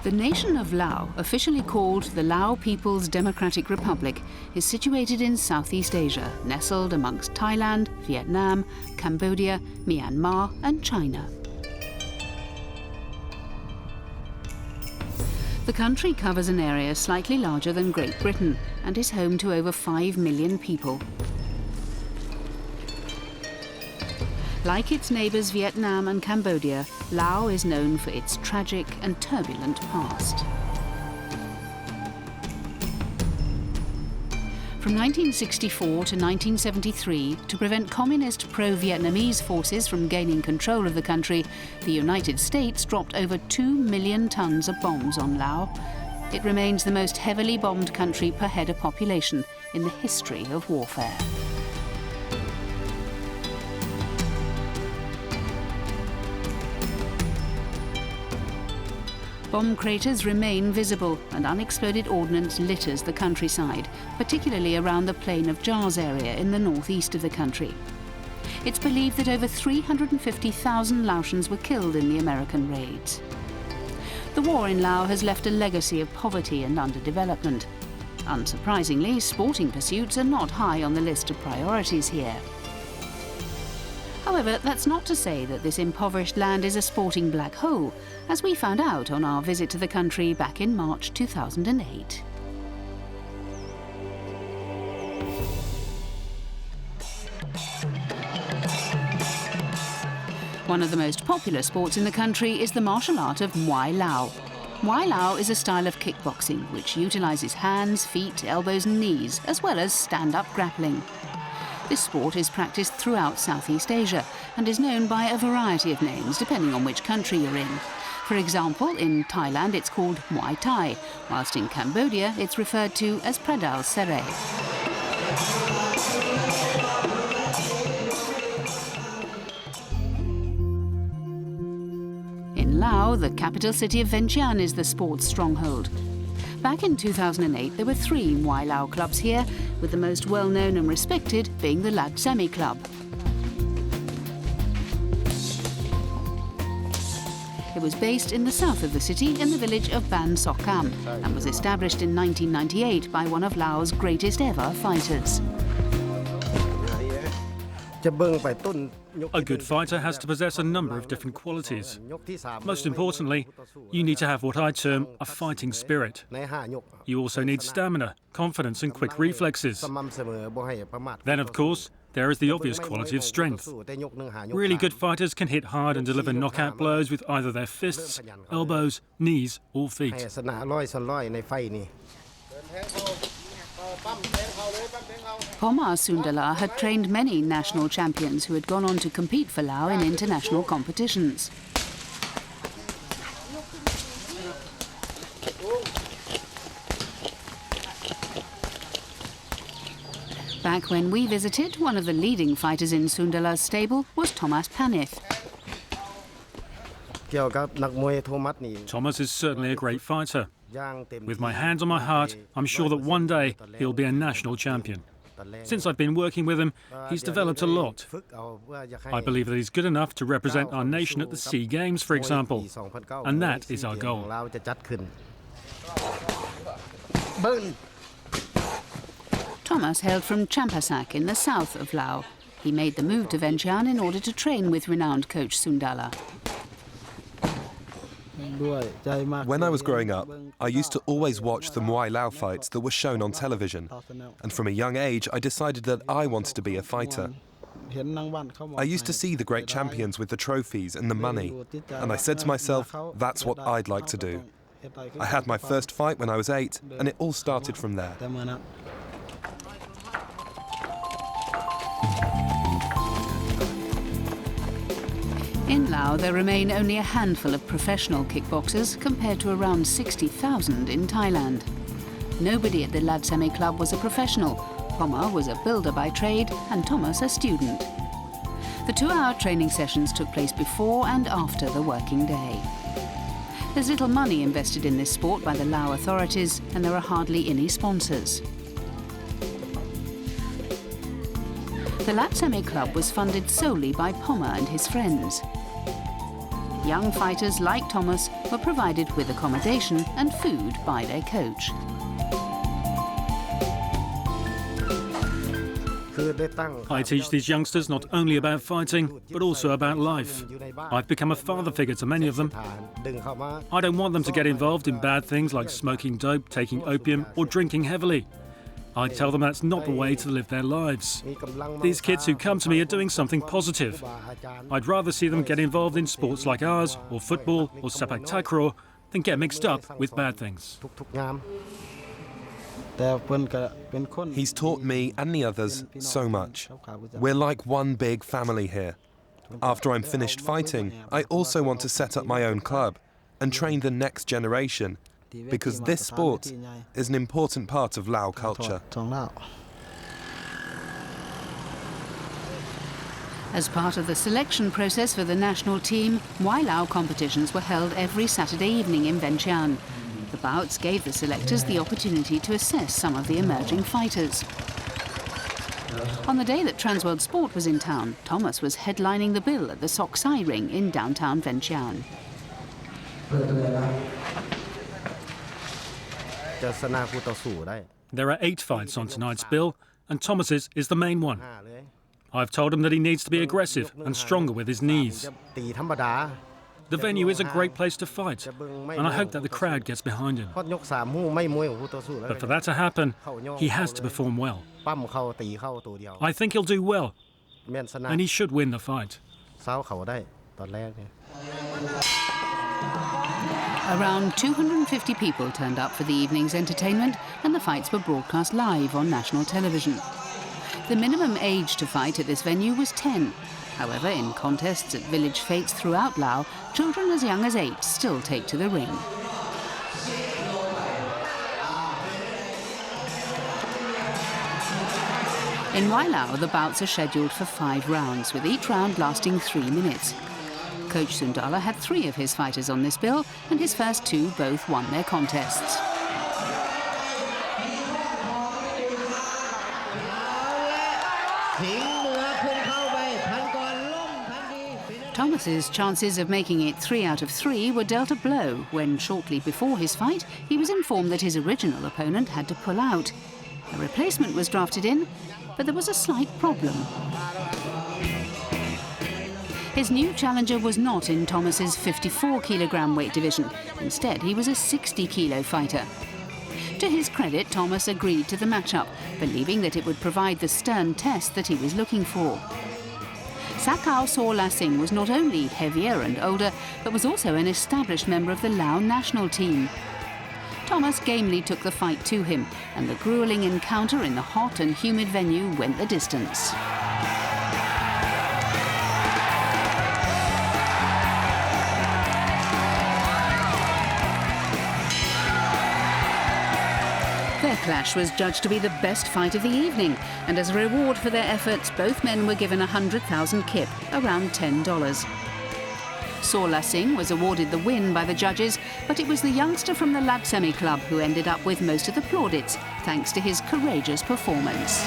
The nation of Lao, officially called the Lao People's Democratic Republic, is situated in Southeast Asia, nestled amongst Thailand, Vietnam, Cambodia, Myanmar and China. The country covers an area slightly larger than Great Britain and is home to over 5 million people. Like its neighbours Vietnam and Cambodia, Laos is known for its tragic and turbulent past. From 1964 to 1973, to prevent communist pro-Vietnamese forces from gaining control of the country, the United States dropped over 2 million tons of bombs on Laos. It remains the most heavily bombed country per head of population in the history of warfare. Bomb craters remain visible and unexploded ordnance litters the countryside, particularly around the Plain of Jars area in the northeast of the country. It's believed that over 350,000 Laotians were killed in the American raids. The war in Laos has left a legacy of poverty and underdevelopment. Unsurprisingly, sporting pursuits are not high on the list of priorities here. However, that's not to say that this impoverished land is a sporting black hole, as we found out on our visit to the country back in March 2008. One of the most popular sports in the country is the martial art of Muay Lao. Muay Lao is a style of kickboxing which utilises hands, feet, elbows and knees, as well as stand-up grappling. This sport is practiced throughout Southeast Asia and is known by a variety of names depending on which country you're in. For example, in Thailand it's called Muay Thai, whilst in Cambodia it's referred to as Pradal Sere. In Laos, the capital city of Vientiane is the sports stronghold. Back in 2008, there were 3 Muay Lao clubs here, with the most well-known and respected being the Lat Semi Club. It was based in the south of the city in the village of Ban Sokam and was established in 1998 by one of Laos' greatest ever fighters. A good fighter has to possess a number of different qualities. Most importantly, you need to have what I term a fighting spirit. You also need stamina, confidence and quick reflexes. Then, of course, there is the obvious quality of strength. Really good fighters can hit hard and deliver knockout blows with either their fists, elbows, knees or feet. Pomar Sundala had trained many national champions who had gone on to compete for Laos in international competitions. Back when we visited, one of the leading fighters in Sundala's stable was Thomas Panith. Thomas is certainly a great fighter. With my hand on my heart, I'm sure that one day he'll be a national champion. Since I've been working with him, he's developed a lot. I believe that he's good enough to represent our nation at the SEA Games, for example. And that is our goal. Thomas hailed from Champasak in the south of Laos. He made the move to Vientiane in order to train with renowned coach Sundala. When I was growing up, I used to always watch the Muay Lao fights that were shown on television. And from a young age, I decided that I wanted to be a fighter. I used to see the great champions with the trophies and the money, and I said to myself, that's what I'd like to do. I had my first fight when I was 8, and it all started from there. In Laos, there remain only a handful of professional kickboxers compared to around 60,000 in Thailand. Nobody at the Lat Semi Club was a professional. Pomar was a builder by trade and Thomas a student. The 2-hour training sessions took place before and after the working day. There's little money invested in this sport by the Lao authorities and there are hardly any sponsors. The Lat Semi Club was funded solely by Pomar and his friends. young fighters like Thomas were provided with accommodation and food by their coach. I teach these youngsters not only about fighting, but also about life. I've become a father figure to many of them. I don't want them to get involved in bad things like smoking dope, taking opium, or drinking heavily. I tell them that's not the way to live their lives. These kids who come to me are doing something positive. I'd rather see them get involved in sports like ours, or football, or sepak takraw, than get mixed up with bad things. He's taught me and the others so much. We're like one big family here. After I'm finished fighting, I also want to set up my own club and train the next generation, because this sport is an important part of Lao culture. As part of the selection process for the national team, Muay Lao competitions were held every Saturday evening in Vientiane. The bouts gave the selectors the opportunity to assess some of the emerging fighters. On the day that Transworld Sport was in town, Thomas was headlining the bill at the Sok Sai Ring in downtown Vientiane. There are 8 fights on tonight's bill, and Thomas's is the main one. I've told him that he needs to be aggressive and stronger with his knees. The venue is a great place to fight, and I hope that the crowd gets behind him. But for that to happen, he has to perform well. I think he'll do well, and he should win the fight. Around 250 people turned up for the evening's entertainment, and the fights were broadcast live on national television. The minimum age to fight at this venue was 10. However, in contests at village fetes throughout Laos, children as young as 8 still take to the ring. In Muay Lao, the bouts are scheduled for 5 rounds, with each round lasting 3 minutes. Coach Sundala had 3 of his fighters on this bill, and his first 2 both won their contests. Thomas's chances of making it 3 out of 3 were dealt a blow when, shortly before his fight, he was informed that his original opponent had to pull out. A replacement was drafted in, but there was a slight problem. His new challenger was not in Thomas's 54-kilogram weight division. Instead, he was a 60-kilo fighter. To his credit, Thomas agreed to the matchup, believing that it would provide the stern test that he was looking for. Sakao Saw Singh was not only heavier and older, but was also an established member of the Lao national team. Thomas gamely took the fight to him, and the gruelling encounter in the hot and humid venue went the distance. Their clash was judged to be the best fight of the evening, and as a reward for their efforts, both men were given 100,000 kip, around $10. Saw Singh was awarded the win by the judges, but it was the youngster from the Ladsemi club who ended up with most of the plaudits, thanks to his courageous performance.